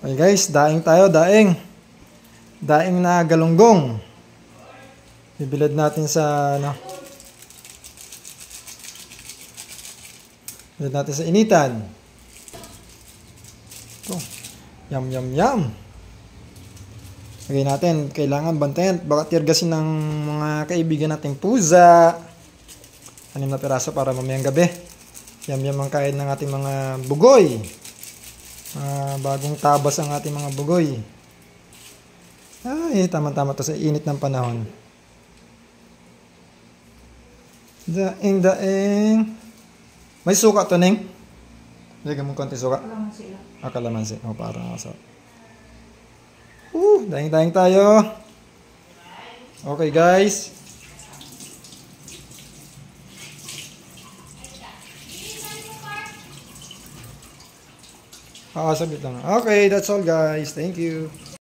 Okay guys, daing tayo, daing. Daing na galunggong. Bibilad natin sa bilad natin sa initan. Ito. Yum yum yum. Lagay natin, kailangan bantayan. Baka tirgasin ng mga kaibigan nating pusa. 6 na piraso para mamayang gabi. Yum yum ang kain ng ating mga bugoy. Bagong tabas ang ating mga bugoy. Ay, tama-tama to sa init ng panahon. Daing, daing. May suka to, Ning? Lagyan mo konti suka. Kalamansi lang. Kalamansi. Parang asa. Daing-daing tayo. Okay, guys. Saglit lang. Okay, that's all, guys. Thank you.